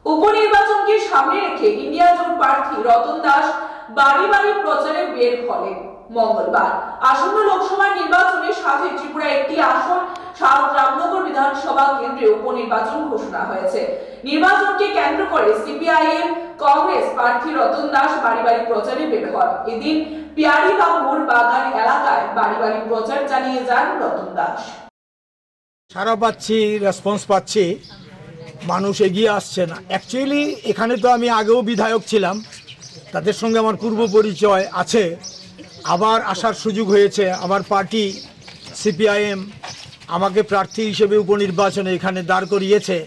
উপনির্বাচনকে সামনে রেখে ইন্ডিয়া জোট প্রার্থী রতন দাস বাড়ি বাড়ি প্রচারে বের হলেন মঙ্গলবার। আসন্ন লোকসভা নির্বাচনের সাথে ত্রিপুরা একটি আসন সাত রামনগর বিধানসভা কেন্দ্রে উপনির্বাচন ঘোষণা হয়েছে। নির্বাচনকে কেন্দ্র করে সিপিআইএম কংগ্রেস প্রার্থী রতন দাস বাড়ি বাড়ি প্রচারে বের হন। এদিন পিয়ারিবাবুর বাগান এলাকায় বাড়ি বাড়ি প্রচার চালিয়ে যান রতন দাস। সারা পাচ্ছি, রেসপন্স পাচ্ছি, মানুষ এগিয়ে আসছে না। অ্যাকচুয়ালি এখানে তো আমি আগেও বিধায়ক ছিলাম, তাদের সঙ্গে আমার পূর্ব পরিচয় আছে, আবার আসার সুযোগ হয়েছে। আমার পার্টি সিপিআইএম আমাকে প্রার্থী হিসেবে উপনির্বাচনে এখানে দাঁড় করিয়েছে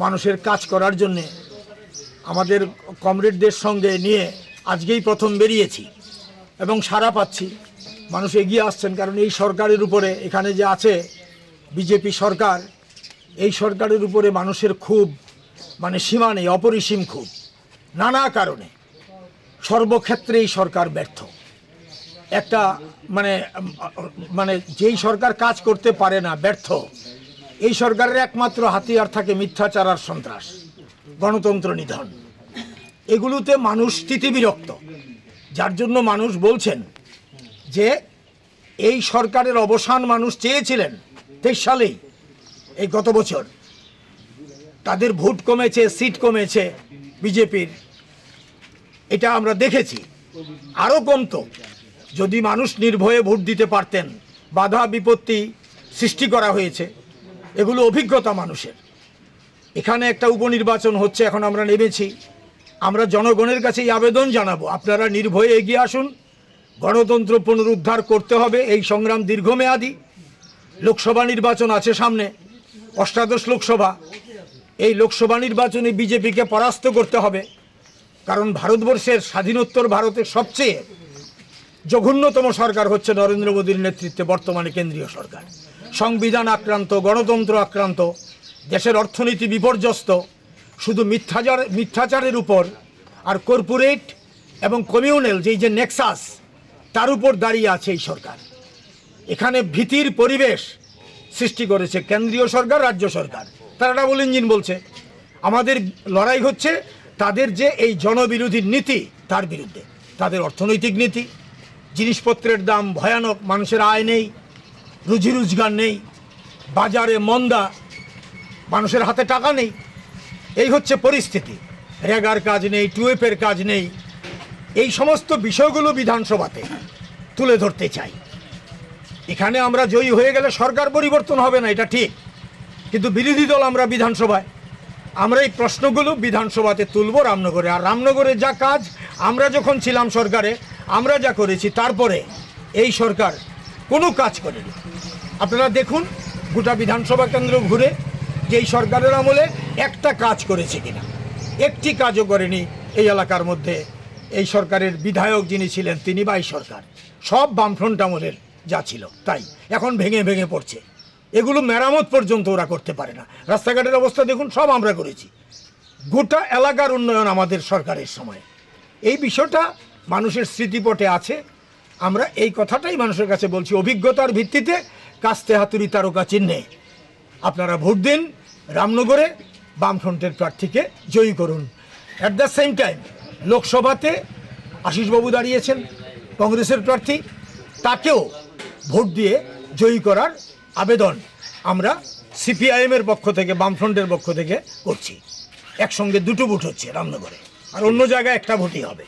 মানুষের কাজ করার জন্যে। আমাদের কমরেডদের সঙ্গে নিয়ে আজকেই প্রথম বেরিয়েছি এবং সাড়া পাচ্ছি, মানুষ এগিয়ে আসছেন। কারণ এই সরকারের উপরে, এখানে যে আছে বিজেপি সরকার, এই সরকারের উপরে মানুষের খুব সীমা নেই, অপরিসীম খুব। নানা কারণে সর্বক্ষেত্রে এই সরকার ব্যর্থ। একটা যেই সরকার কাজ করতে পারে না, ব্যর্থ, এই সরকারের একমাত্র হাতিয়ার থাকে মিথ্যাচার আর সন্ত্রাস, গণতন্ত্র নিধন। এগুলোতে মানুষ তিতিবিরক্ত, যার জন্য মানুষ বলছেন যে এই সরকারের অবসান মানুষ চেয়েছিলেন 23 সালেই, এই গত বছর। তাদের ভোট কমেছে, সিট কমেছে বিজেপির, এটা আমরা দেখেছি। আরও কমতো যদি মানুষ নির্ভয়ে ভোট দিতে পারতেন। বাধা বিপত্তি সৃষ্টি করা হয়েছে, এগুলো অভিজ্ঞতা মানুষের। এখানে একটা উপনির্বাচন হচ্ছে, এখন আমরা নেমেছি। আমরা জনগণের কাছে এই আবেদন জানাবো, আপনারা নির্ভয়ে এগিয়ে আসুন। গণতন্ত্র পুনরুদ্ধার করতে হবে, এই সংগ্রাম দীর্ঘমেয়াদী। লোকসভা নির্বাচন আছে সামনে, 18 লোকসভা। এই লোকসভা নির্বাচনে বিজেপিকে পরাস্ত করতে হবে, কারণ ভারতবর্ষের স্বাধীনোত্তর ভারতের সবচেয়ে জঘন্যতম সরকার হচ্ছে নরেন্দ্র মোদীর নেতৃত্বে বর্তমানে কেন্দ্রীয় সরকার। সংবিধান আক্রান্ত, গণতন্ত্র আক্রান্ত, দেশের অর্থনীতি বিপর্যস্ত, শুধু মিথ্যাচারের উপর আর কর্পোরেট এবং কমিউনাল যে নেক্সাস, তার উপর দাঁড়িয়ে আছে এই সরকার। এখানে ভীতির পরিবেশ সৃষ্টি করেছে কেন্দ্রীয় সরকার, রাজ্য সরকার। তারা ডাবল ইঞ্জিন বলছে। আমাদের লড়াই হচ্ছে তাদের যে এই জনবিরোধী নীতি, তার বিরুদ্ধে। তাদের অর্থনৈতিক নীতি, জিনিসপত্রের দাম ভয়ানক, মানুষের আয় নেই, রুজি রোজগার নেই, বাজারে মন্দা, মানুষের হাতে টাকা নেই, এই হচ্ছে পরিস্থিতি। রেগার কাজ নেই, টুয়েপের কাজ নেই। এই সমস্ত বিষয়গুলো বিধানসভাতে তুলে ধরতে চাই। এখানে আমরা জয়ী হয়ে গেলে সরকার পরিবর্তন হবে না, এটা ঠিক, কিন্তু বিরোধী দল আমরা বিধানসভায়, আমরা এই প্রশ্নগুলো বিধানসভাতে তুলব রামনগরে। আর রামনগরে যা কাজ আমরা যখন ছিলাম সরকারে, আমরা যা করেছি, তারপরে এই সরকার কোনো কাজ করেনি। আপনারা দেখুন গোটা বিধানসভা কেন্দ্র ঘুরে যে এই সরকারের আমলে একটা কাজ করেছে কিনা। একটি কাজও করেনি এই এলাকার মধ্যে। এই সরকারের বিধায়ক যিনি ছিলেন, তিনি বা এই সরকার, সব বামফ্রন্ট আমলের যা ছিল তাই এখন ভেঙে ভেঙে পড়ছে। এগুলো মেরামত পর্যন্ত ওরা করতে পারে না। রাস্তাঘাটের অবস্থা দেখুন, সব আমরা করেছি। গোটা এলাকার উন্নয়ন আমাদের সরকারের সময়। এই বিষয়টা মানুষের স্মৃতিপটে আছে। আমরা এই কথাটাই মানুষের কাছে বলছি, অভিজ্ঞতার ভিত্তিতে কাস্তে হাতুড়ি তারকা চিহ্নে আপনারা ভোট দিন, রামনগরে বামফ্রন্টের প্রার্থীকে জয়ী করুন। অ্যাট দ্য সেম টাইম লোকসভাতে আশিসবাবু দাঁড়িয়েছেন, কংগ্রেসের প্রার্থী, তাকেও ভোট দিয়ে জয়ী করার আবেদন আমরা সিপিআইএমের পক্ষ থেকে, বামফ্রন্টের পক্ষ থেকে করছি। একসঙ্গে দুটো ভোট হচ্ছে রামনগরে, আর অন্য জায়গায় একটা ভোটই হবে।